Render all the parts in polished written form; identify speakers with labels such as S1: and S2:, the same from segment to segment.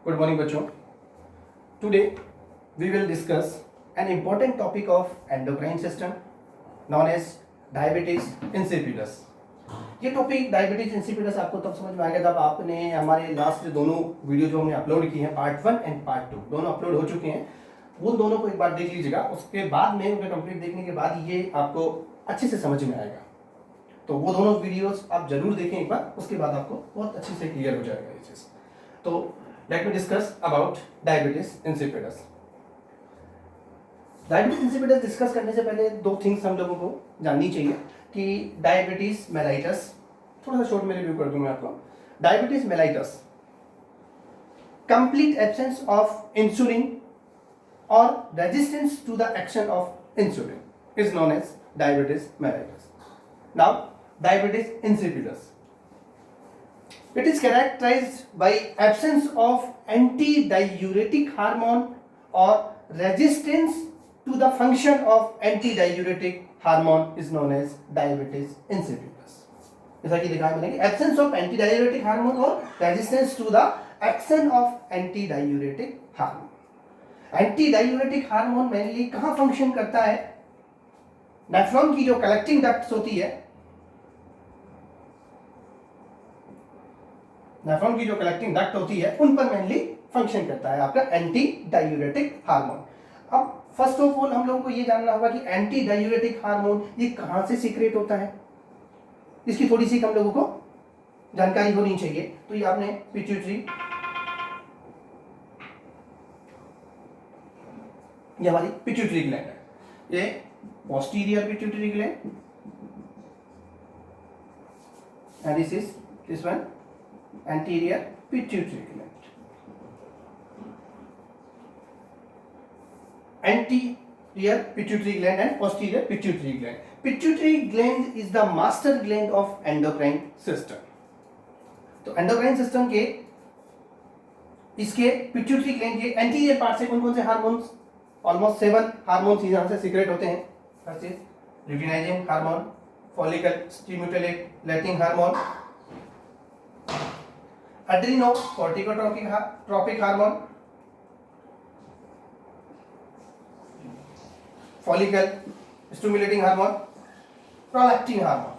S1: Good morning, बच्चों. Today we will discuss an important topic of endocrine system known as diabetes insipidus. ये topic diabetes insipidus आपको तब समझ में आएगा जब आपने हमारे लास्ट दोनों वीडियो जो हमने अपलोड की हैं पार्ट 1 एंड पार्ट 2 दोनों अपलोड हो चुके हैं. वो दोनों को एक बार देख लीजिएगा. उसके बाद में उन्हें कंप्लीट देखने के बाद ये आपको अच्छे से समझ में आएगा. तो वो दोनों वीडियोस आप जरूर देखें एक बार. उसके बाद आपको बहुत अच्छे से क्लियर हो जाएगा ये चीज़. तो let me discuss about diabetes insipidus. Diabetes insipidus discuss करने से पहले दो थिंग्स हम लोगों को जाननी चाहिए कि डायबिटीज मेलाइटस, थोड़ा सा शॉर्ट में रिव्यू कर दूं मैं आपको. Diabetes mellitus, complete absence of insulin or resistance to the action of insulin is known as diabetes mellitus. Now diabetes insipidus, it is characterized by absence of antidiuretic hormone or resistance to the function of antidiuretic hormone is known as diabetes insipidus. जैसा कि दिखाया मैंने कि absence of antidiuretic hormone और resistance to the action of antidiuretic hormone. Antidiuretic hormone mainly कहाँ function करता है? Nephron की जो कलेक्टिंग डक्ट्स होती है, नेफ्रॉन की जो कलेक्टिंग डक्ट होती है उन पर मेनली फंक्शन करता है आपका एंटी डायूरेटिक हार्मोन. अब फर्स्ट ऑफ ऑल हम लोगों को ये जानना होगा कि एंटी डायूरेटिक हार्मोन ये कहां से सीक्रेट होता है. इसकी थोड़ी सी हम लोगों को जानकारी होनी चाहिए. तो ये आपने पिट्यूटरी, ये हमारी पिट्यूटरी ग्लैंड है. ये posterior pituitary gland and this one anterior pituitary gland. Anterior pituitary gland and posterior pituitary gland. Pituitary gland is the master gland of endocrine system. तो endocrine system के इसके pituitary gland के anterior part से कौन कौन से hormones, almost 7 hormones यहाँ से सीक्रेट होते हैं. First is luteinizing hormone, follicle stimulating hormone, adrenocorticotropic hormone, follicle stimulating hormone, prolactin hormone.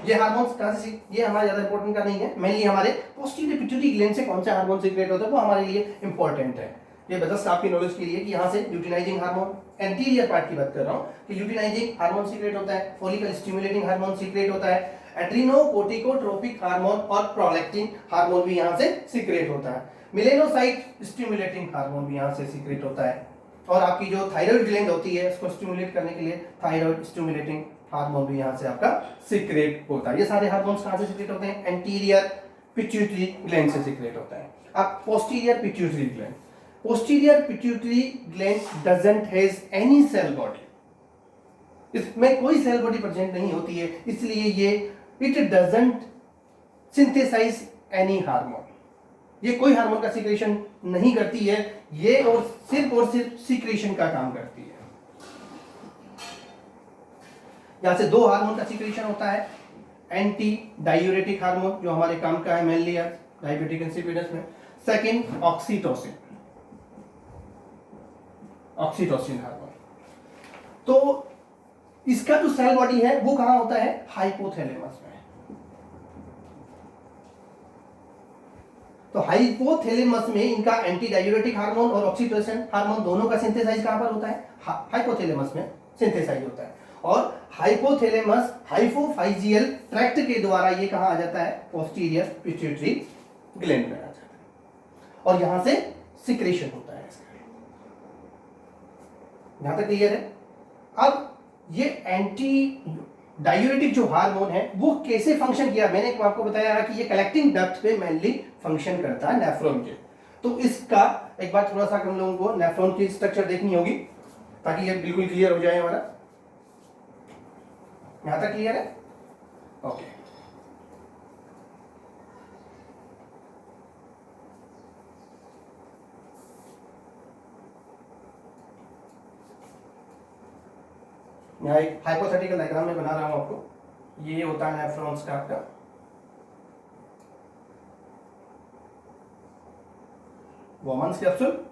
S1: ये हार्मोन्स कहां से, ये हमारे ज्यादा इंपॉर्टेंट का नहीं है. मेनली हमारे पोस्टीरियर पिट्यूटरी ग्लैंड से कौन से हार्मोन सीक्रेट होते हैं वो हमारे लिए इंपॉर्टेंट है. ये जस्ट आपकी नॉलेज के लिए कि यहाँ से ल्यूटिनाइजिंग हार्मोन, एंटीरियर पार्ट की बात कर रहा हूँ कि ल्यूटिनाइजिंग हार्मोन सीक्रेट होता है, फॉलिकल स्टिमुलेटिंग हार्मोन सीक्रेट होता है, एड्रीनोकोर्टिकोट्रोपिक हार्मोन और प्रोलैक्टिन हार्मोन भी यहाँ से सीक्रेट होता है, मेलेनोसाइट स्टिमुलेटिंग हार्मोन भी यहाँ से सीक्रेट होता है, और आपकी जो थायराइड ग्लैंड होती है उसको स्टिमुलेट करने के लिए थायराइड स्टिमुलेटिंग हार्मोन भी यहाँ से आपका सीक्रेट होता है. ये सारे हार्मोन्स कहाँ से सीक्रेट होते हैं? एंटीरियर पिट्यूटरी ग्लैंड से सीक्रेट होता है. अब posterior pituitary gland, posterior pituitary gland doesn't has any cell body. इसमें कोई सेल बॉडी प्रेजेंट नहीं होती है, इसलिए ये it doesn't synthesize any hormone. ये कोई हार्मोन का सीक्रेशन नहीं करती है, ये और सिर्फ सीक्रेशन का काम करती है. यहां से दो हार्मोन का सीक्रेशन होता है. एंटी डायूरेटिक हार्मोन जो हमारे काम का है मेनली डायबिटिक इंसिपिडस में. Second oxytocin hormone. तो इसका जो सेल बॉडी है वो कहां होता है? हाइपोथैलेमस में. तो हाइपोथैलेमस में इनका एंटी डायूरेटिक हार्मोन और ऑक्सीटोसिन हार्मोन दोनों का सिंथेसाइज कहां पर होता है? हाइपोथैलेमस में सिंथेसाइज होता है. और हाइपोथैलेमस हाइपोफाइजियल ट्रैक्ट के द्वारा ये कहां आ जाता है? पोस्टीरियर पिट्यूटरी ग्लैंड में आ जाता है और यहां से सिक्रेशन होता है. यहां तक क्लियर है? अब ये एंटी डायूरेटिक जो हार्मोन है वो कैसे फंक्शन किया, मैंने आपको बताया कि ये कलेक्टिंग डक्ट पे मेनली फंक्शन करता है नेफ्रॉन के. तो इसका एक बार थोड़ा सा हम लोगों को नेफ्रॉन की स्ट्रक्चर देखनी होगी ताकि ये बिल्कुल क्लियर हो जाए हमारा. यहां तक क्लियर है? ओके. यहाँ एक हाइपोथेटिकल डायग्राम में बना रहा हूं आपको. ये होता है नेफ्रॉन्स का आपका Bowman's capsule.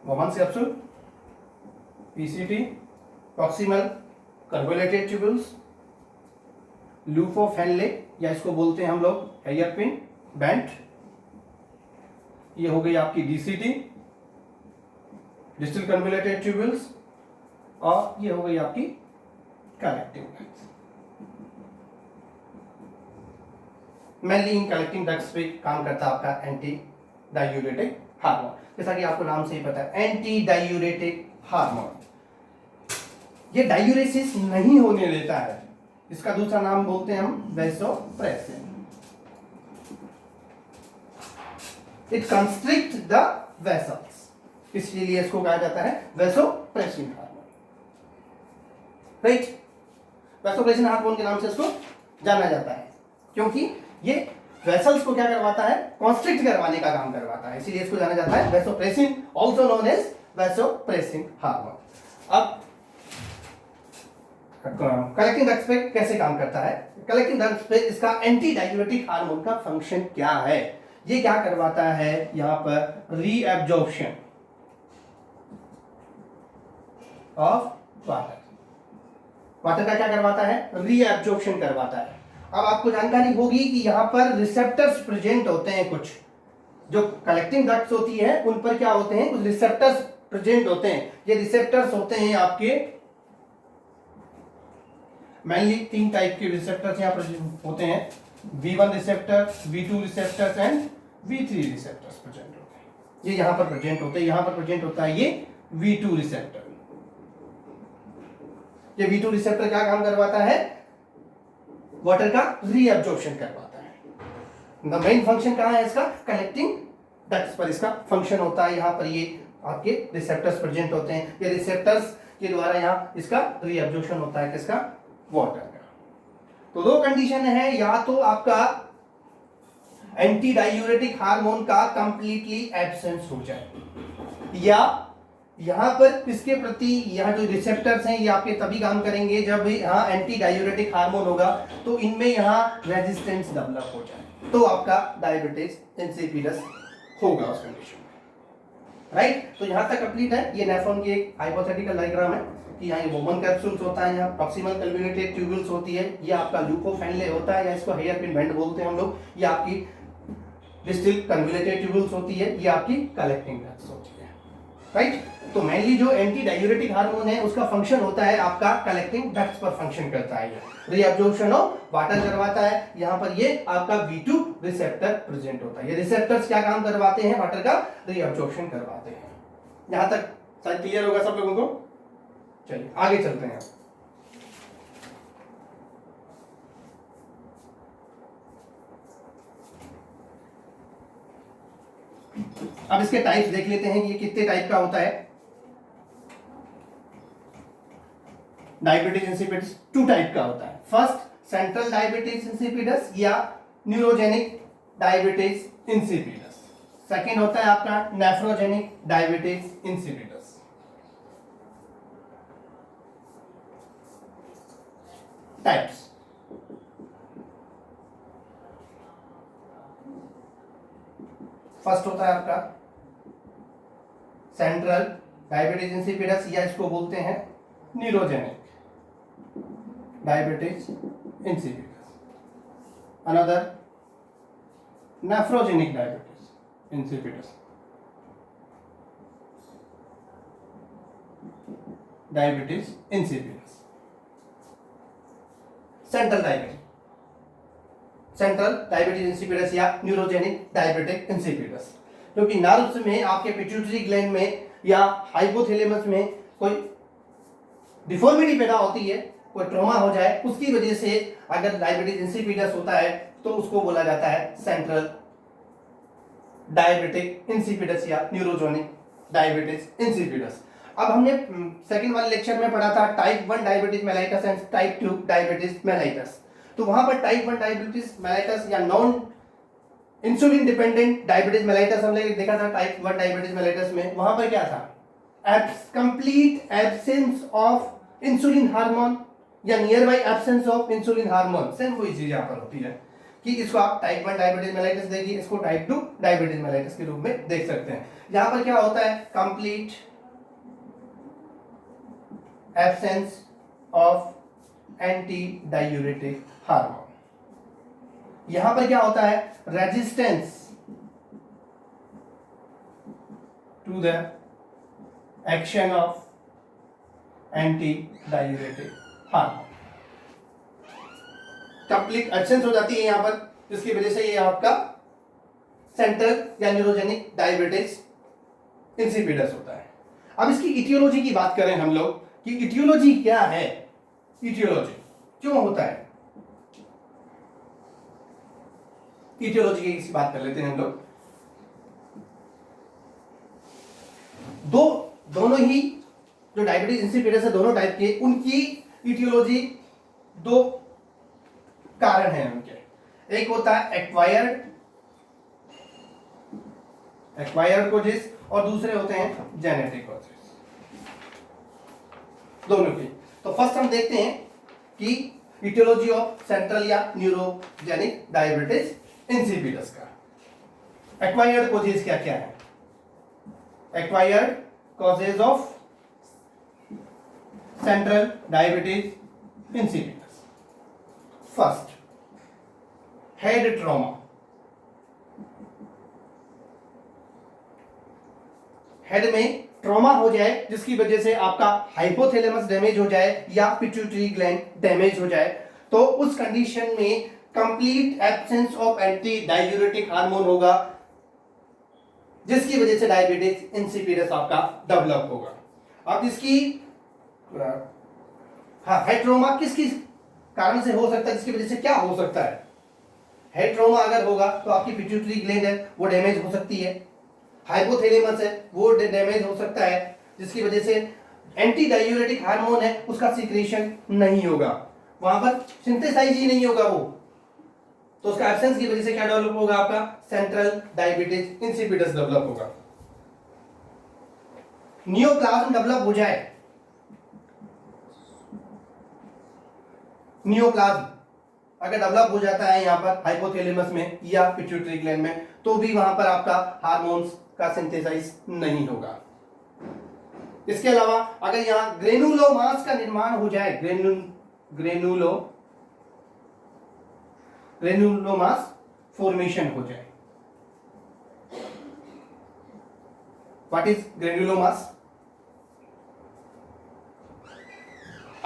S1: Bowman's capsule, PCT, proximal convoluted tubules, loop of Henle या इसको बोलते हैं हम लोग हेयरपिन बेंट। ये हो गई आपकी डीसीटी, डिस्टल कन्वोल्यूटेड ट्यूब्यूल्स, और ये हो गई आपकी collecting ducts. Mainly in collecting ducts पे काम करता है आपका एंटी डायूरेटिक हार्मोन। जैसा कि आपको नाम से ही पता है एंटी डायूरेटिक हार्मोन, ये डायूरेसिस नहीं होने देता है, इसका दूसरा नाम बोलते हैं हम vasopressin. It constrict the vessels, इसलिए इसको कहा जाता है vasopressin hormone, right. Vasopressin hormone के नाम से इसको जाना जाता है क्योंकि ये वेसल्स को क्या करवाता है, कॉन्स्ट्रिक्ट करवाने का काम करवाता है, इसीलिए इसको जाना जाता है vasopressin, also known as vasopressin hormone. अब कलेक्टिंग डक्ट्स पे कैसे काम करता है, कलेक्टिंग डक्ट्स पे इसका एंटी डायूरेटिक हार्मोन का फंक्शन क्या है, ये क्या करवाता है, यहां पर रीएब्जॉर्प्शन ऑफ वाटर, वाटर का क्या करवाता है, रीएब्जॉर्प्शन करवाता है। अब आपको जानकारी होगी कि यहां पर रिसेप्टर्स प्रेजेंट होते हैं, कुछ जो कलेक्टिंग डक्ट्स होती है उन पर क्या होते हैं, कुछ रिसेप्टर्स प्रेजेंट होते हैं। ये रिसेप्टर्स होते हैं आपके मेनली 3 टाइप के रिसेप्टर्स यहां प्रेजेंट होते हैं, V1 receptor, V2 receptors and V3 receptors present होते हैं। ये यहां पर प्रेजेंट होते हैं, यहां पर प्रेजेंट होता है ये V2 रिसेप्टर। ये V2 रिसेप्टर क्या काम करवाता है, वाटर का रीअब्जॉर्प्शन करवाता है। द मेन फंक्शन कहां है इसका, कलेक्टिंग डक्ट्स पर इसका फंक्शन होता है। यहां पर ये आपके रिसेप्टर्स प्रेजेंट होते हैं, ये रिसेप्टर्स के द्वारा यहां इसका रीअब्जॉर्प्शन होता है, किसका, वाटर का। तो दो कंडीशन है, या तो आपका एंटी डायूरेटिक हार्मोन का कंप्लीटली एब्सेंस हो जाए, या यहां पर इसके प्रति यहां जो रिसेप्टर्स हैं ये आपके तभी काम करेंगे जब यहां एंटी डायूरेटिक हार्मोन होगा, तो इनमें यहां रेजिस्टेंस डेवलप हो जाए, तो आपका डायबिटीज इंसिपिडस होगा उस कंडीशन में, राइट। तो यहां तक कंप्लीट है। ये नेफ्रॉन की एक हाइपोथेटिकल डायग्राम है कि यहाँ ये वोमन कैप्सूल्स होता है, यहाँ प्रॉक्सिमल कन्वोल्यूटेड ट्यूब्यूल्स होती है, ये आपका लूप ऑफ हेनले होता है या इसको हेयरपिन बेंट बोलते हैं हम लोग, ये आपकी डिस्टल कन्वोल्यूटेड ट्यूब्यूल्स होती है, ये आपकी कलेक्टिंग डक्ट्स होती है, राइट। तो मेनली जो एंटी डायूरेटिक हार्मोन है उसका फंक्शन होता है आपका कलेक्टिंग डक्ट्स पर फंक्शन करता है, ये रीअब्जॉर्प्शन ऑफ वाटर करवाता है। यहाँ पर ये आपका V2 रिसेप्टर प्रेजेंट होता है, ये रिसेप्टर्स क्या काम करवाते हैं, वाटर का रीअब्जॉर्प्शन करवाते हैं। यहाँ तक शायद क्लियर होगा सब लोगों को। चलिए आगे चलते हैं। अब इसके टाइप्स देख लेते हैं कि ये कितने टाइप का होता है। डायबिटीज इंसिपिडस 2 टाइप का होता है। फर्स्ट सेंट्रल डायबिटीज इंसिपिडस या न्यूरोजेनिक डायबिटीज इंसिपिडस, सेकेंड होता है आपका nephrogenic diabetes insipidus. Types, first होता है आपका सेंट्रल डायबिटीज इंसिपिडस या इसको बोलते हैं neurogenic diabetes insipidus. Another nephrogenic diabetes insipidus, diabetes insipidus. Central diabetes insipidus या न्यूरोजेनिक डायबिटिक इंसिपिडस, क्योंकि नर्व्स में आपके पिट्यूटरी ग्लैंड में या हाइपोथैलेमस में कोई डिफॉर्मिटी पैदा होती है, कोई ट्रॉमा हो जाए, उसकी वजह से अगर डायबिटीज इंसिपिडस होता है तो उसको बोला जाता है सेंट्रल डायबिटिक इंसिपिडस या न्यूरोजेनिक डायबिटीज इंसिपिडस। अब हमने सेकंड वाले लेक्चर में पढ़ा था type 1 diabetes mellitus and type 2 diabetes mellitus. तो वहां पर टाइप 1 डायबिटीज मेलाइटस या non insulin dependent diabetes mellitus हमने देखा था टाइप 1 डायबिटीज मेलाइटस में, वहां पर क्या था, complete absence of insulin hormone या nearby absence of insulin hormone, same वही चीज यहां पर होती है कि इसको आप टाइप 1 डायबिटीज मेलाइटिस देखिए, इसको टाइप 2 डायबिटीज मेलाइटिस के रूप में देख सकते हैं। यहां पर क्या होता है, complete absence of anti diuretic hormone. यहां पर क्या होता है, resistance to the action of anti diuretic hormone. Complete absence हो जाती है यहां पर, जिसकी वजह से ये आपका सेंट्रल या न्यूरोजेनिक डायबिटीज इंसिपिडस होता है। अब इसकी इटियोलॉजी की बात करें हम लोग कि इटियोलॉजी क्या है, इटियोलॉजी क्यों होता है, इटियोलॉजी की बात कर लेते हैं हम लोग। दोनों ही जो डायबिटीज इंसिपिडस है, दोनों टाइप के, उनकी इटियोलॉजी दो कारण है उनके। एक होता है एक्वायर्ड कॉजेस और दूसरे होते हैं जेनेटिक कॉजेस, दोनों की। तो फर्स्ट हम देखते हैं कि इटियोलॉजी ऑफ सेंट्रल या न्यूरोजेनिक डायबिटीज इंसिपिडस का। एक्वायर्ड कॉजेस क्या क्या है, acquired causes of central diabetes insipidus. First, head trauma. Head में ट्रॉमा हो जाए जिसकी वजह से आपका हाइपोथैलेमस डैमेज हो जाए या पिट्यूटरी ग्लैंड डैमेज हो जाए, तो उस कंडीशन में complete absence of anti diuretic hormone होगा, जिसकी वजह से डायबिटीज इंसिपिडस आपका डेवलप होगा। अब इसकी हेड ट्रॉमा किस किस कारण से हो सकता है, जिसकी वजह से क्या हो सकता है, हेड ट्रॉमा अगर होगा तो आपकी पिट्यूटरी ग्लैंड है वो डैमेज हो सकती है, हाइपोथैलेमस है वो डैमेज हो सकता है, जिसकी वजह से एंटी डायूरेटिक हार्मोन है उसका सीक्रेशन नहीं होगा, वहां पर सिंथेसाइज ही नहीं होगा वो, तो उसका एब्सेंस की वजह से क्या डेवलप होगा, आपका सेंट्रल डायबिटीज इंसिपिडस डेवलप होगा। नियोप्लाज्म डेवलप हो जाए, नियोप्लाज्म अगर डेवलप हो जाता है यहां पर हाइपोथैलेमस में या पिट्यूटरी ग्लैंड में, तो भी वहां पर आपका हार्मोन्स का सिंथेसाइज नहीं होगा। इसके अलावा अगर यहां ग्रेनुलोमास का निर्माण हो जाए, ग्रेनुलोमास फॉर्मेशन हो जाए। What is ग्रेनुलोमास?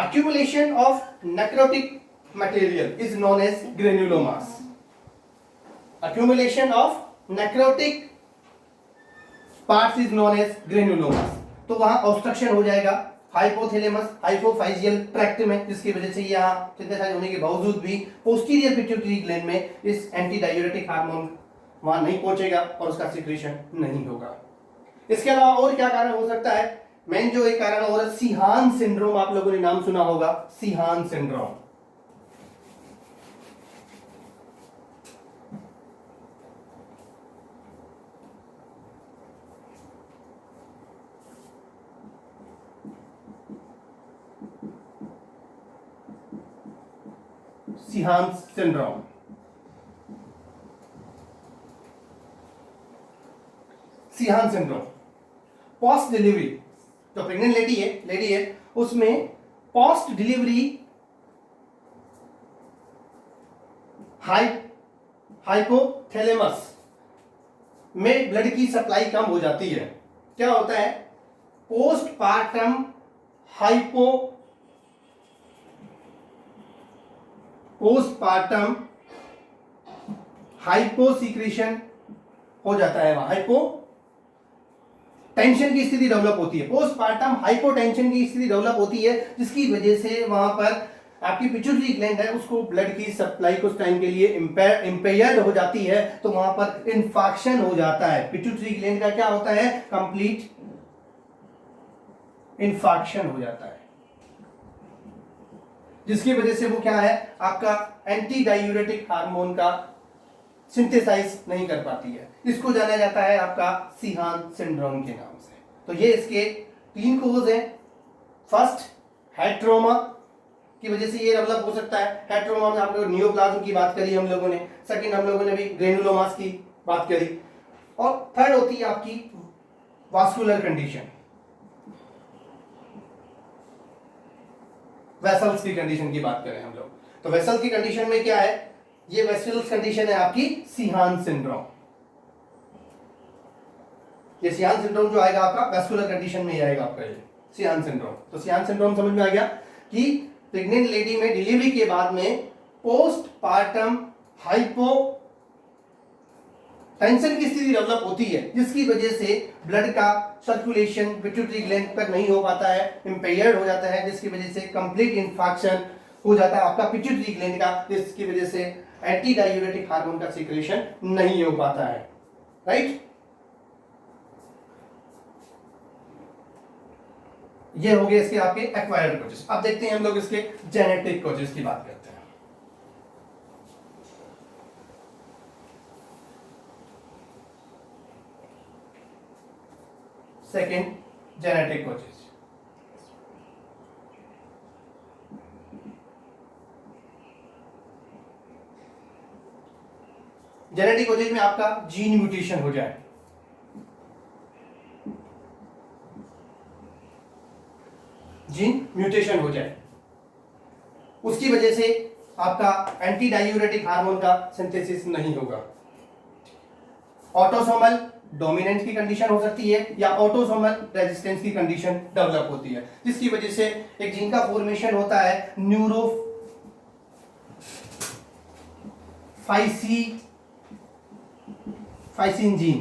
S1: Accumulation of necrotic material is known as granulomas. Accumulation of necrotic parts is known as granulomas. तो वहां ऑब्स्ट्रक्शन हो जाएगा हाइपोथैलेमस हाइपोफाइजियल ट्रैक्ट में, जिसकी वजह से यहाँ सिंथेसाइज होने के बावजूद भी पोस्टीरियर पिट्यूटरी ग्लैंड में इस एंटी डायूरेटिक हार्मोन वहां नहीं पहुंचेगा और उसका सिक्रेशन नहीं होगा। इसके अलावा और क्या कारण हो सकता है, मेन जो एक कारण और सीहान सिंड्रोम, आप लोगों ने नाम सुना होगा, Sheehan syndrome. Sheehan syndrome Sheehan syndrome post delivery, जो प्रेग्नेंट लेडी है उसमें पोस्ट डिलीवरी हाइपोथैलेमस में ब्लड की सप्लाई कम हो जाती है। क्या होता है, पोस्टपार्टम हाइपोसीक्रेशन हो जाता है, वहां हाइपो टेंशन की स्थिति डेवलप होती है, पोस्टपार्टम हाइपोटेंशन की स्थिति डेवलप होती है, जिसकी वजह से वहां पर आपकी पिट्यूटरी ग्लैंड है उसको ब्लड की सप्लाई कुछ टाइम के लिए इंपेयर्ड हो जाती है, तो वहां पर इंफाक्शन हो जाता है। पिट्यूटरी ग्लैंड का क्या होता है, कंप्लीट इंफाक्शन हो जाता है, जिसकी वजह से वो क्या है, आपका एंटी डायूरेटिक हार्मोन का सिंथेसाइज नहीं कर पाती है। इसको जाना जाता है आपका सीहान सिंड्रोम के नाम से। तो ये इसके 3 कोज हैं। फर्स्ट, हेड ट्रॉमा की वजह से ये डेवलप हो सकता है। हेड ट्रॉमा में आप लोग नियोप्लाज्म की बात करी हम लोगों ने। सेकंड, हम लोगों ने भी ग्रेनुलोमास की बात करी। और थर्ड होती है आपकी वास्कुलर कंडीशन, वेसल्स की कंडीशन की बात करें हम लोग, तो वेसल्स की कंडीशन में क्या है, ये वेसल्स कंडीशन है आपकी सीहान सिंड्रोम। ये सीहान सिंड्रोम जो आएगा आपका वेस्कुलर कंडीशन में ही आएगा आपका ये सीहान सिंड्रोम। तो सीहान सिंड्रोम समझ में आ गया कि प्रेग्नेंट लेडी में डिलीवरी के बाद में पोस्ट पार्टम हाइपो टेंशन की स्थिति डेवलप होती है, जिसकी वजह से ब्लड का सर्कुलेशन पिट्यूटरी ग्लैंड पर नहीं हो पाता है, इंपेयर्ड हो जाता है, जिसकी वजह से कंप्लीट इंफेक्शन हो जाता है आपका पिट्यूटरी ग्लैंड का, जिसकी वजह से एंटी डायूरेटिक हार्मोन का सीक्रेशन नहीं हो पाता है। राइट, ये हो गए इसके आपके एक्वायर्ड कोजेस। अब देखते हैं हम लोग इसके जेनेटिक कोजेस की बात करते हैं। Second, genetic causes. Genetic causes में आपका जीन म्यूटेशन हो जाए, जीन म्यूटेशन हो जाए, उसकी वजह से आपका एंटी डायूरेटिक हार्मोन का सिंथेसिस नहीं होगा। ऑटोसोमल डोमिनेंस की कंडीशन हो सकती है या ऑटोसोमल रेजिस्टेंस की कंडीशन डेवलप होती है, जिसकी वजह से एक जीन का फॉर्मेशन होता है फाइसिन जीन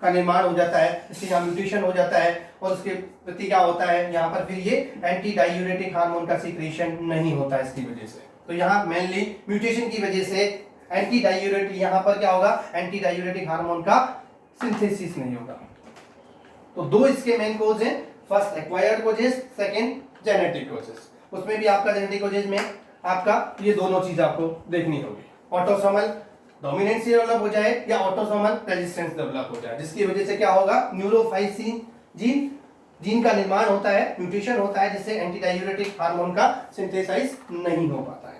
S1: का निर्माण हो जाता है, इससे यहाँ म्यूटेशन हो जाता है और उसके प्रति क्या होता है, यहाँ पर फिर ये एंटी डायूरेटिक हार्मोन का सीक्रेशन नहीं होता है इसकी वजह से। तो यहाँ मेनली म्यूटेशन की वजह से एंटी डायूरेटिक, यहाँ पर क्या होगा, एंटी डायूरेटिक हार्मोन का सिंथेसिस नहीं होगा। तो दो इसके मेन कोज हैं, first acquired causes, second genetic causes. उसमें भी आपका जेनेटिक कोजेस में आपका ये दोनों चीज आपको देखनी होगी, ऑटोसोमल डोमिनेंस डेवलप हो जाए या ऑटोसोमल रेजिस्टेंस डेवलप हो जाए, जिसकी वजह से क्या होगा, न्यूरोफाइसिन जीन का निर्माण होता है, म्यूटेशन होता है, जिससे एंटी डायूरेटिक हार्मोन का सिंथेसाइज नहीं हो पाता है।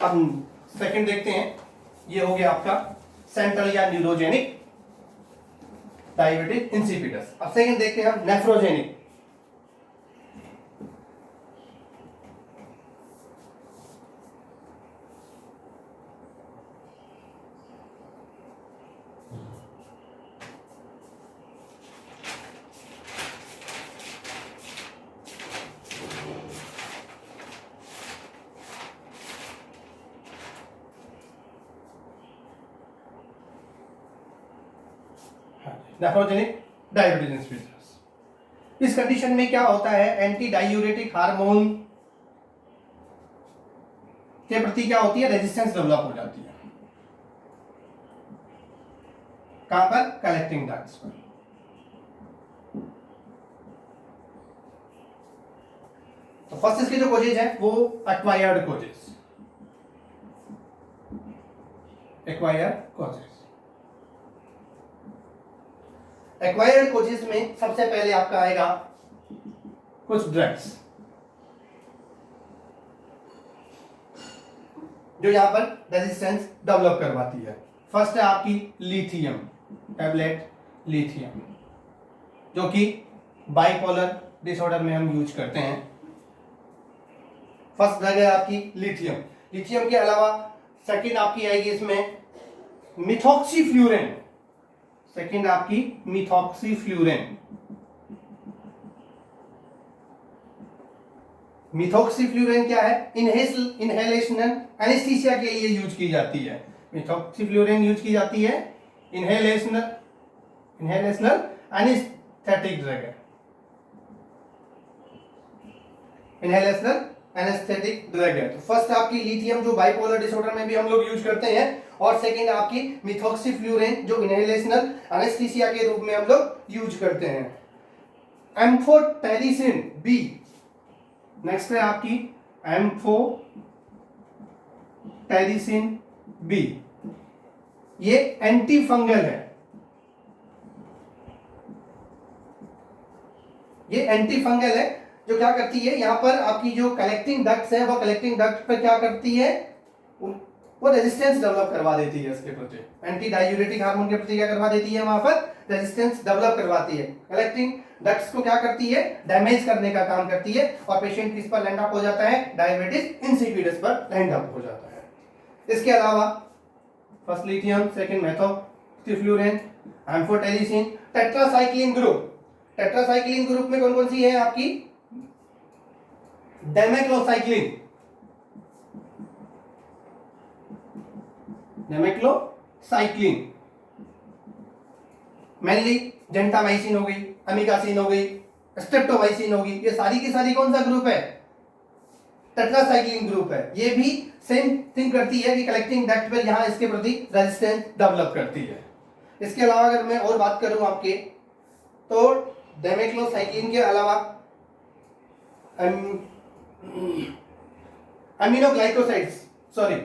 S1: अब सेकंड देखते हैं, ये हो गया आपका सेंट्रल या न्यूरोजेनिक डायबिटिक इंसिपिडस। अब सेकंड देखते हैं हम नेफ्रोजेनिक। Nephrogenic diabetes insipidus. इस कंडीशन में क्या होता है, एंटी डायूरेटिक हार्मोन के प्रति क्या होती है, रेजिस्टेंस डेवलप हो जाती है। कहां पर, कलेक्टिंग डक्ट्स पर। तो फर्स्ट इसके जो कोजेज है वो acquired causes, acquired causes. Acquired causes में सबसे पहले आपका आएगा कुछ ड्रग्स जो यहां पर रेजिस्टेंस डेवलप करवाती है। फर्स्ट है आपकी लिथियम टैबलेट, लिथियम जो कि बाइपोलर डिसऑर्डर में हम यूज करते हैं। फर्स्ट ड्रग है आपकी लिथियम। लिथियम के अलावा सेकंड आपकी आएगी इसमें मिथॉक्सीफ्लूरिन, सेकंड आपकी मिथॉक्सीफ्लूरिन। मिथॉक्सीफ्लूरिन क्या है, इनहेलेशनल एनेस्थीसिया के लिए यूज की जाती है। मिथॉक्सीफ्लूरिन यूज की जाती है इनहेलेशनल एनेस्थेटिक ड्रग है, इनहेलेशनल एनेस्थेटिक ड्रग है। तो फर्स्ट आपकी लिथियम जो बाइपोलर डिसऑर्डर में भी हम लोग यूज करते हैं, और सेकंड आपकी मिथॉक्सीफ्लूरिन जो इनहेलेशनल एनेस्थीसिया के रूप में हम लोग यूज करते हैं। एम्फोटेरिसिन बी, नेक्स्ट है आपकी एम्फोटेरिसिन टेरिसिन बी, ये एंटी फंगल है, ये एंटी फंगल है जो क्या करती है, यहां पर आपकी जो कलेक्टिंग डक्ट्स है वो कलेक्टिंग डक्ट पर क्या करती है, वो रेजिस्टेंस डेवलप करवा देती है इसके प्रति, एंटी डायूरेटिक हार्मोन के प्रति क्या करवा देती है, वहां पर रेजिस्टेंस डेवलप करवाती है, कलेक्टिंग डक्ट्स को क्या करती है, डैमेज करने का काम करती है, और पेशेंट किस पर लैंड अप हो जाता है, डायबिटीज इंसिपिडस पर लैंड अप हो जाता है। इसके अलावा first lithium, second methoxyflurane, amphotericin, tetracycline group, tetracycline group में कौन कौन सी है आपकी, डेमेक्लोसाइक्लिन, डेमेक्लोसाइक्लिन, मेनली जेंटामाइसिन हो गई, अमिकासिन हो गई, स्ट्रेप्टोमाइसिन होगी, ये सारी की सारी कौन सा ग्रुप है, टेट्रासाइक्लिन ग्रुप है। ये भी सेम थिंग करती है कि कलेक्टिंग डक्ट पर यहां इसके प्रति रेजिस्टेंस डेवलप करती है। इसके अलावा अगर मैं और बात करूं आपके, तो डेमेक्लोसाइक्लिन के अलावा अमीनोग्लाइकोसाइड्स, सॉरी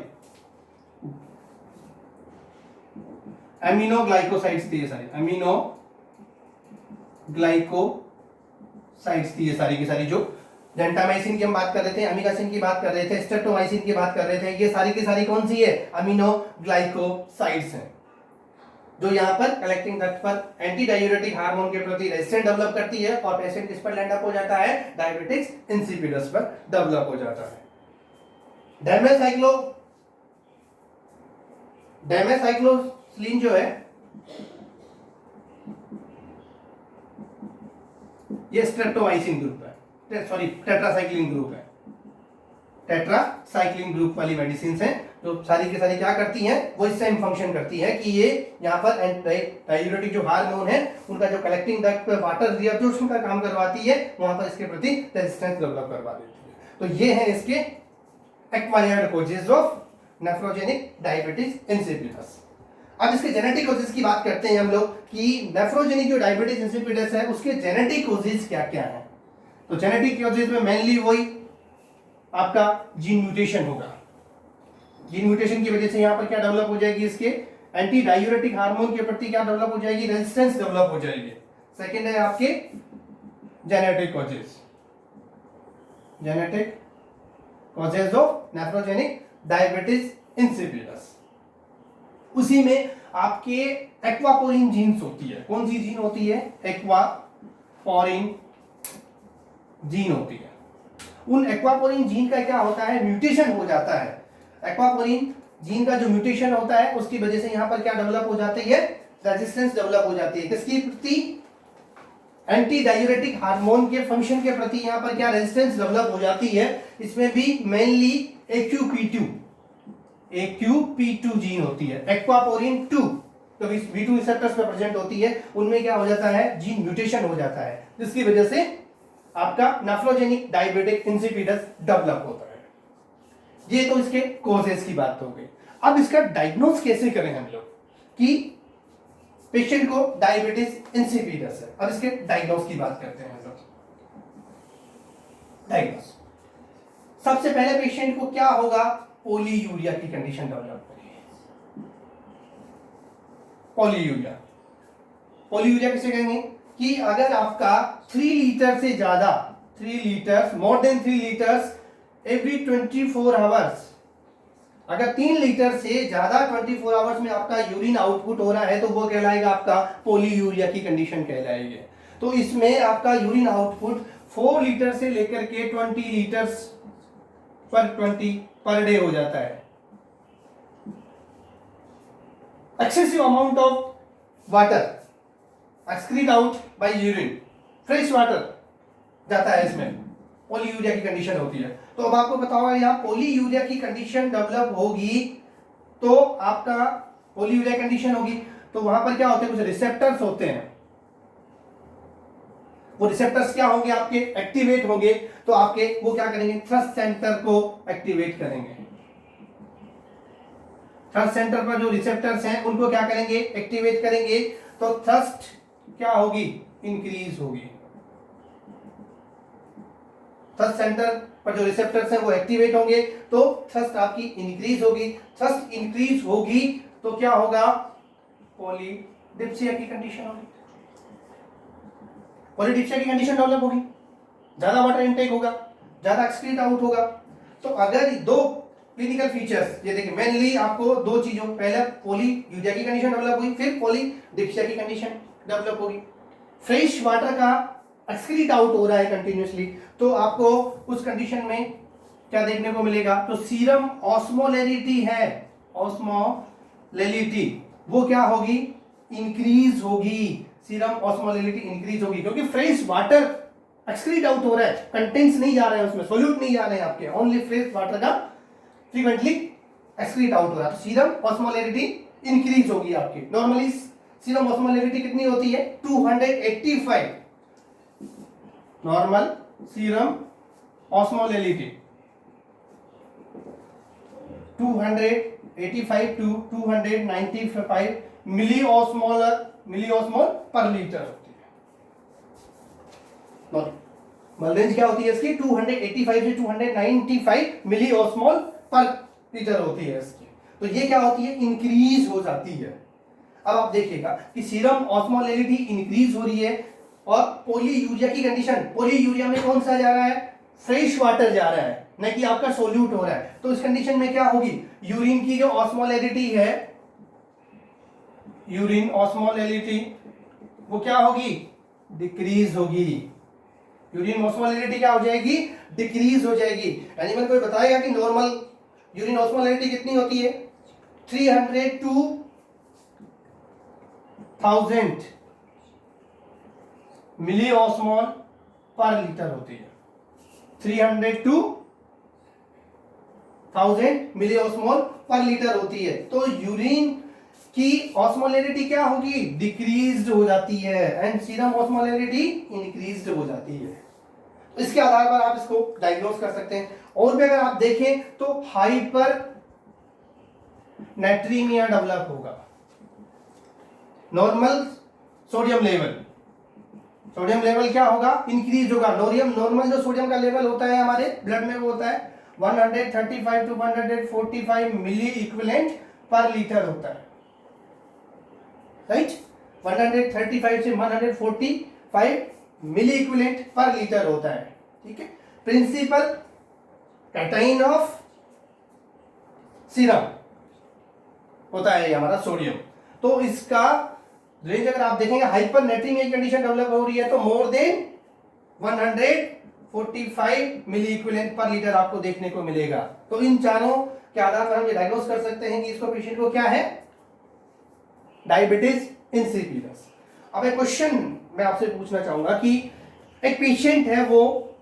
S1: अमीनोग्लाइकोसाइड्स थी ये सारी, अमीनोग्लाइकोसाइड्स थी ये सारी की सारी, जो जेंटामाइसिन की हम बात कर रहे थे, अमिकासिन की बात कर रहे थे, स्ट्रेप्टोमाइसिन की बात कर रहे थे, ये सारी की सारी कौन सी है, अमीनोग्लाइकोसाइड्स हैं, जो यहाँ पर कलेक्टिंग डक्ट पर एंटी डायूरेटिक हार्मोन के प्रति रेजिस्टेंस डेवलप करती है, और पेशेंट किस पर लैंड अप हो जाता है, डायबिटिक्स इंसिपिडस पर डेवलप हो जाता है। डेमेसाइक्लोसिन जो है, ये स्ट्रेप्टोमाइसिन ग्रुप है, सॉरी टेट्रासाइक्लिन ग्रुप है, टेट्रासाइक्लिन ग्रुप वाली मेडिसिन है, जो सारी की सारी क्या करती हैं, वो सेम फंक्शन करती है कि ये यहाँ पर डायूरेटिक जो हार्मोन है उनका जो कलेक्टिंग डक्ट पे वाटर रिअब्जॉर्प्शन का काम करवाती है, वहां पर इसके प्रति रेजिस्टेंस डेवलप करवा देती है। तो ये है इसके acquired causes of nephrogenic diabetes insipidus. अब इसके जेनेटिक कॉजेज की बात करते हैं हम लोग कि नेफ्रोजेनिक जो डायबिटीज इंसिपिडस है उसके जेनेटिक कॉजेज क्या क्या है। तो जेनेटिक कॉजेज में मेनली वही आपका जीन म्यूटेशन होगा, जीन म्यूटेशन की वजह से यहां पर क्या डेवलप हो जाएगी, इसके एंटी डायूरेटिक हार्मोन के प्रति क्या डेवलप हो जाएगी, रेजिस्टेंस डेवलप हो जाएगी। सेकंड है आपके genetic causes, genetic causes of nephrogenic diabetes insipidus. उसी में आपके एक्वापोरिन जीन्स होती है, कौन सी जीन होती है, एक्वापोरिन जीन होती है। उन एक्वापोरिन जीन का क्या होता है, म्यूटेशन हो जाता है। एक्वापोरिन जीन का जो म्यूटेशन होता है उसकी वजह से यहां पर क्या डेवलप हो जाती है, रेजिस्टेंस डेवलप हो जाती है, किसके प्रति, एंटी डायूरेटिक हार्मोन के फंक्शन के प्रति यहां पर क्या रेजिस्टेंस डेवलप हो जाती है। इसमें भी मेनली AQP2 जीन होती है, एक्वापोरिन 2 तो V2 रिसेप्टर्स पे प्रेजेंट होती है, उनमें क्या हो जाता है, जीन म्यूटेशन हो जाता है, जिसकी वजह से आपका नेफ्रोजेनिक डायबिटिक इंसिपिडस डेवलप होता है। ये तो इसके कॉजेस की बात हो गई। अब इसका डायग्नोज कैसे करें हम लोग कि पेशेंट को डायबिटीज इंसिपिडस है। अब इसके डायग्नोज की बात करते हैं हम लोग। डायग्नोज, सबसे पहले पेशेंट को क्या होगा, पॉलीयूरिया की कंडीशन डेवलप होगी। पॉलीयूरिया, पॉलीयूरिया किसे कहेंगे कि अगर आपका 3 लीटर से ज्यादा, 3 litres, more than 3 litres every 24 hours, अगर 3 लीटर से ज्यादा 24 आवर्स में आपका यूरिन आउटपुट हो रहा है तो वो कहलाएगा आपका पॉलीयूरिया की कंडीशन कहलाएगी। तो इसमें आपका यूरिन आउटपुट 4 लीटर से लेकर के 20 लीटर्स पर डे हो जाता है। Excessive amount of water excrete out by urine, fresh water जाता है, इसमें पॉलीयूरिया की कंडीशन होती है। तो अब आपको बताओ, यहां पॉलीयूरिया की कंडीशन डेवलप होगी तो आपका पॉलीयूरिया कंडीशन होगी तो वहां पर क्या होते हैं, कुछ रिसेप्टर्स होते हैं, वो रिसेप्टर्स क्या होंगे, आपके एक्टिवेट होंगे, तो आपके वो क्या करेंगे, थ्रस्ट सेंटर को एक्टिवेट करेंगे। थ्रस्ट सेंटर पर जो रिसेप्टर्स हैं उनको क्या करेंगे, एक्टिवेट करेंगे, तो थ्रस्ट क्या होगी, इंक्रीज होगी। थ्रस्ट सेंटर पर जो रिसेप्टर्स हैं वो एक्टिवेट होंगे, तो थ्रस्ट आपकी इंक्रीज होगी। थ्रस्ट इंक्रीज होगी तो क्या होगा, पॉलीडिप्सिया की कंडीशन होगी, पॉलीडिप्सिया की कंडीशन डेवलप होगी, ज्यादा वाटर इनटेक होगा, ज्यादा एक्सक्रीट आउट होगा। तो अगर दो क्लिनिकल फीचर्स, ये देखिए मेनली आपको दो चीजों, पहले पॉलीयूरिया की कंडीशन डेवलप हुई, फिर पॉलीडिप्सिया की कंडीशन डेवलप होगी। फ्रेश वाटर का एक्सक्रीट आउट हो रहा है कंटिन्यूअसली, तो आपको उस कंडीशन में क्या देखने को मिलेगा, तो सीरम ऑस्मोलैरिटी है, ऑस्मोलैरिटी वो क्या होगी, इंक्रीज होगी। सीरम ऑस्मोलैरिटी इंक्रीज होगी क्योंकि फ्रेश वाटर एक्सक्रीट आउट हो रहा है, कंटेंट्स नहीं जा रहे हैं उसमें, सोल्यूट नहीं जा रहे हैं आपके, ओनली फ्रेश वाटर का फ्रीक्वेंटली एक्सक्रीट आउट हो रहा है, तो सीरम ऑस्मोलैरिटी इंक्रीज होगी आपकी। नॉर्मली सीरम ऑस्मोलैरिटी कितनी होती है, 285 normal serum osmolarity 285 to 295 milliosmole पर लीटर होती है। नॉर्मल रेंज क्या होती है इसकी, 285 से 295 मिलीऑस्मोल पर लीटर होती है इसकी। तो ये क्या होती है, इंक्रीज हो जाती है। अब आप देखिएगा कि सीरम ऑस्मोलैरिटी इंक्रीज हो रही है और पॉलीयूरिया की कंडीशन, पॉलीयूरिया में कौन सा जा रहा है, फ्रेश वाटर जा रहा है, न कि आपका सोल्यूट हो रहा है। तो इस कंडीशन में क्या होगी, यूरिन की जो ऑस्मोलैरिटी है, यूरिन ऑस्मोलैरिटी वो क्या होगी, डिक्रीज होगी। यूरिन ऑस्मोलैरिटी क्या हो जाएगी, डिक्रीज हो जाएगी। एनिमल कोई बताएगा कि नॉर्मल यूरिन ऑस्मोलैरिटी कितनी होती है, 300 टू 1000 मिलीऑस्मोल पर लीटर होती है, 300 टू 1000 मिलीऑस्मोल पर लीटर होती है। तो यूरिन की ऑस्मोलैरिटी क्या होगी, डिक्रीज्ड हो जाती है, एंड सीरम ऑस्मोलैरिटी इंक्रीज्ड हो जाती है। तो इसके आधार पर आप इसको डायग्नोज कर सकते हैं। और भी अगर आप देखें तो हाइपर नाइट्रीमिया डेवलप होगा। नॉर्मल सोडियम लेवल क्या होगा, इंक्रीज होगा। नॉर्मल जो सोडियम का लेवल होता है हमारे ब्लड में वो होता है 135 to 145 milliequivalent per litre होता है, राइट। 135 से 145 मिली इक्विवेलेंट पर लीटर होता है, ठीक है। प्रिंसिपल कैटाइन ऑफ सीरम होता है हमारा सोडियम। तो इसका रेंज अगर आप देखेंगे, हाइपर नाइट्रीमिया कंडीशन डेवलप हो रही है तो more than 145 milliequivalent per litre आपको देखने को मिलेगा। तो इन चारों के आधार पर हम ये डायग्नोस कर सकते हैं कि इसको पेशेंट को क्या है, डायबिटीज इंसिपिडस। अब एक क्वेश्चन मैं आपसे पूछना चाहूंगा कि एक पेशेंट है, वो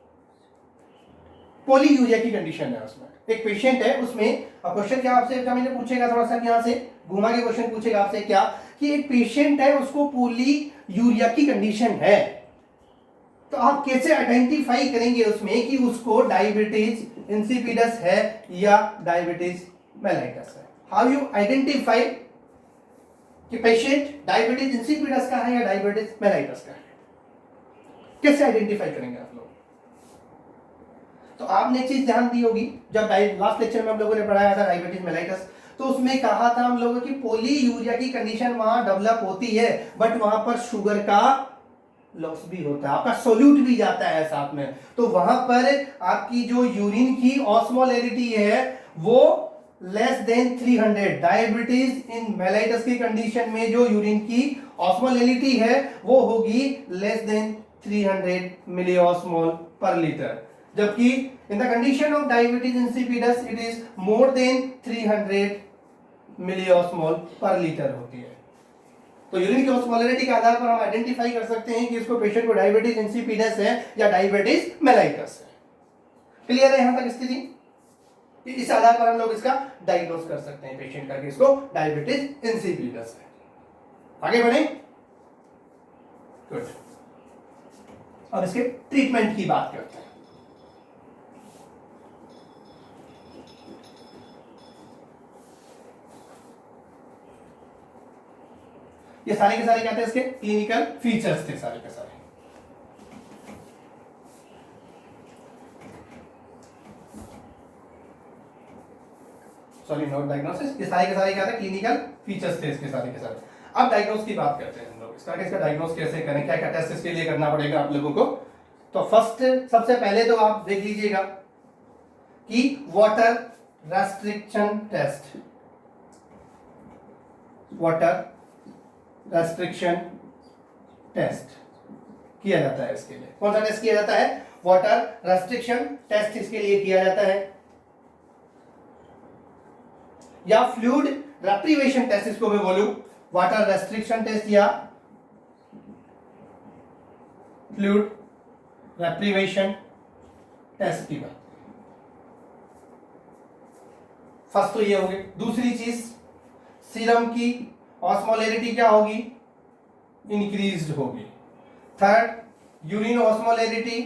S1: पॉलीयूरिया की कंडीशन है, उसमें एक पेशेंट है, उसमें क्वेश्चन क्या आपसे मैंने पूछेगा, थोड़ा सा यहां से घुमा के क्वेश्चन पूछेगा आपसे क्या, कि एक पेशेंट है उसको पॉलीयूरिया की कंडीशन है, तो आप कैसे आइडेंटिफाई करेंगे उसमें कि उसको डायबिटीज इंसिपिडस है या डायबिटीज मेलाइटस है। हाउ यू आइडेंटिफाई कि पेशेंट डायबिटीज इंसिपिडस का है या डायबिटीज मेलाइटस का है, कैसे आइडेंटिफाई करेंगे आप लोग। तो आपने चीज ध्यान दी होगी, जब लास्ट लेक्चर में हम लोगों ने पढ़ाया था डायबिटीज मेलाइटस, तो उसमें कहा था हम लोगों की पॉलीयूरिया की कंडीशन वहां डेवलप होती है, बट वहां पर शुगर का लॉस भी होता है, आपका सोल्यूट भी जाता है साथ में। तो वहां पर आपकी जो यूरिन की ऑस्मोलैरिटी है वो लेस देन 300, डायबिटीज इन मेलाइटस की कंडीशन में जो यूरिन की ऑस्मोलैरिटी है वो होगी लेस देन 300 मिलीऑस्मोल पर लीटर, जबकि in the condition of diabetes insipidus it is more than 300 milliosmole पर लीटर होती है। तो यूरिन की ऑस्मोलैरिटी के आधार पर हम आइडेंटिफाई कर सकते हैं कि इसको पेशेंट को डायबिटीज इंसिपिडस है या डायबिटीज मेलाइटस है। क्लियर है यहां तक स्थिति, इस आधार पर हम लोग इसका डायग्नोस कर सकते हैं पेशेंट का कि इसको डायबिटीज इंसिपिडस है। आगे बढ़े, गुड। अब इसके ट्रीटमेंट की बात करते हैं। ये सारे के सारे क्या थे, इसके क्लिनिकल फीचर्स थे सारे के सारे। सॉरी नॉट डायग्नोसिस, ये सारे के सारे क्या थे, क्लिनिकल फीचर्स थे इसके सारे के सारे। अब डायग्नोस की बात करते हैं हम लोग, इसका डायग्नोस कैसे करें, क्या क्या टेस्ट इसके लिए करना पड़ेगा आप लोगों को। तो फर्स्ट सबसे पहले तो आप देख लीजिएगा कि water restriction test, water restriction test किया जाता है। इसके लिए कौन सा टेस्ट किया जाता है, वाटर रेस्ट्रिक्शन टेस्ट इसके लिए किया जाता है, या फ्लूइड रेप्रीवेशन टेस्ट इसको मैं बोलूं, वाटर रेस्ट्रिक्शन टेस्ट या फ्लूइड रेप्रीवेशन टेस्ट की बात। फर्स्ट तो ये हो गई। दूसरी चीज, सीरम की ऑस्मोलैरिटी क्या होगी, इंक्रीज्ड होगी। थर्ड, यूरिन ऑस्मोलैरिटी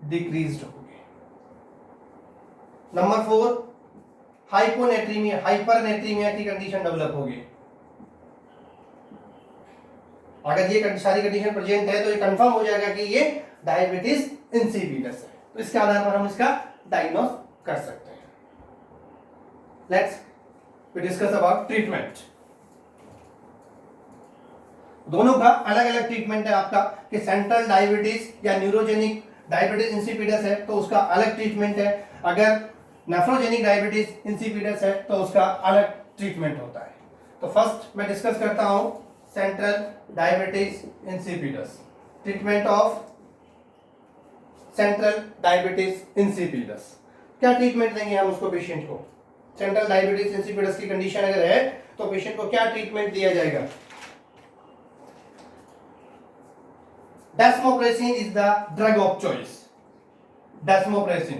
S1: डिक्रीज्ड होगी। नंबर 4, हाइपोनेट्रीमिया, हाइपरनेट्रीमिया की कंडीशन डेवलप होगी। अगर ये सारी कंडीशन प्रेजेंट है तो ये कंफर्म हो जाएगा कि ये डायबिटीज इंसिपिडस है। तो इसके आधार पर हम इसका डायग्नोस कर सकते हैं। Let's we discuss about treatment. दोनों का अलग अलग ट्रीटमेंट है आपका, कि सेंट्रल डायबिटीज या न्यूरोजेनिक डायबिटीज इंसिपिडस है तो उसका अलग ट्रीटमेंट है, अगर नेफ्रोजेनिक डायबिटीज इंसिपिडस है तो उसका अलग ट्रीटमेंट होता है। तो फर्स्ट मैं डिस्कस करता हूं central diabetes insipidus, treatment of central diabetes insipidus. क्या ट्रीटमेंट देंगे हम उसको, पेशेंट को सेंट्रल डायबिटीज इंसिपिडस की कंडीशन अगर है तो पेशेंट को क्या ट्रीटमेंट दिया जाएगा। Desmopressin is the drug of choice. Desmopressin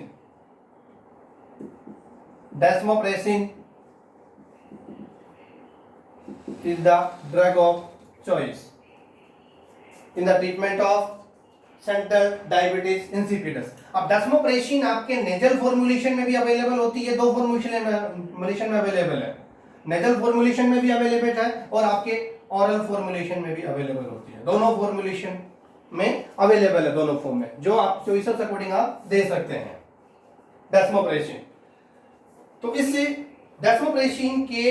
S1: is the drug of choice in the treatment of central diabetes insipidus. अब डेस्मोप्रेसिन आपके नेजल फॉर्मुलेशन में भी अवेलेबल होती है, दो फॉर्मुलेशन में अवेलेबल है, नेजल फॉर्मुलेशन में भी अवेलेबल है और आपके ऑरल फॉर्मुलेशन में भी अवेलेबल होती है। दोनों फॉर्मुलेशन में अवेलेबल है, दोनों फॉर्म में, जो आप चॉइसेस अकॉर्डिंग आप दे सकते हैं डेस्मोप्रेसिन। तो इससे डेस्मोप्रेसिन के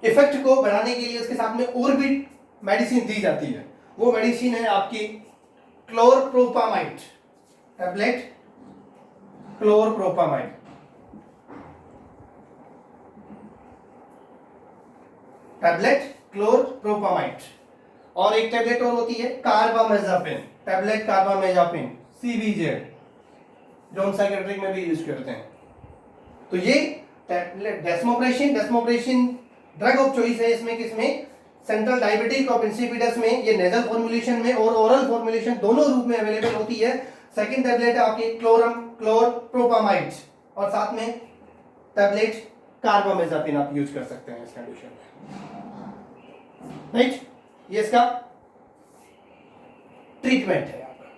S1: इफेक्ट को बढ़ाने के लिए इसके साथ में और भी मेडिसिन दी जाती है। वो मेडिसिन है आपकी chlorpropamide tablet, chlorpropamide, tablet chlorpropamide. और एक टैबलेट और होती है कार्बामेजापिन, टैबलेट कार्बामेजापिन, सीबीजेड, जो हम साइकियाट्रिक में भी यूज करते हैं। तो ये tablet desmopressin drug of choice है। इसमें किसमें, सेंट्रल डायबिटीज ऑफ इंसिपिडस में ये नेजल फॉर्मुलेशन में और ओरल फॉर्मुलेशन दोनों रूप में अवेलेबल होती है। सेकंड टैबलेट है आपकी क्लोरप्रोपामाइड और साथ में टैबलेट कार्बामेजापिन आप यूज कर सकते हैं इस कंडीशन में। राइट, ये इसका ट्रीटमेंट है आपका।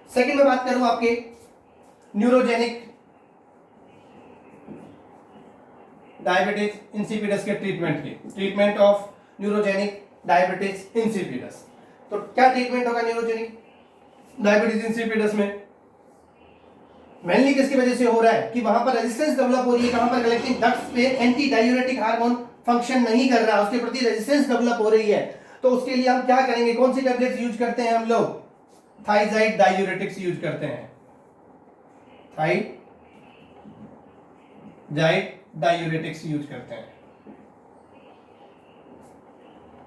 S1: सेकंड में बात करूं आपके न्यूरोजेनिक डायबिटीज इंसिपिडस के ट्रीटमेंट की, treatment of neurogenic diabetes insipidus. तो क्या ट्रीटमेंट होगा न्यूरोजेनिक डायबिटीज इंसिपिडस में, मेनली किसकी वजह से हो रहा है कि वहां पर रेजिस्टेंस डेवलप हो रही है, कहां पर कलेक्टिंग डक्ट्स पे एंटी डायूरेटिक हार्मोन फंक्शन नहीं कर रहा, उसके प्रति रेजिस्टेंस डेवलप हो रही है। तो उसके लिए हम क्या करेंगे, कौन सी टैबलेट्स यूज करते हैं हम लोग, थाइजाइड डायूरेटिक्स यूज करते हैं, थाइजाइड डायूरेटिक्स यूज करते हैं।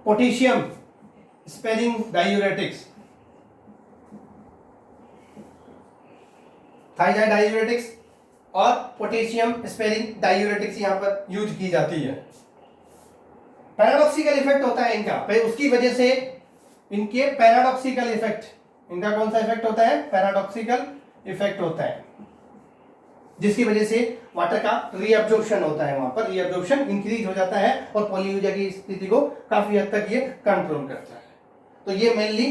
S1: पोटेशियम स्पेरिंग डायूरेटिक्स, थाइजाइड डायूरेटिक्स और पोटेशियम स्पेरिंग डायूरेटिक्स यहां पर यूज की जाती है। पैराडॉक्सिकल इफेक्ट होता है इनका, उसकी वजह से इनके पैराडॉक्सिकल इफेक्ट, इनका कौन सा इफेक्ट होता है, पैराडॉक्सिकल इफेक्ट होता है, जिसकी वजह से वाटर का रीअब्जॉर्प्शन होता है, वहां पर रीअब्जॉर्प्शन इंक्रीज हो जाता है और पॉलीयूरिया की स्थिति को काफी हद तक ये कंट्रोल करता है। तो ये मेनली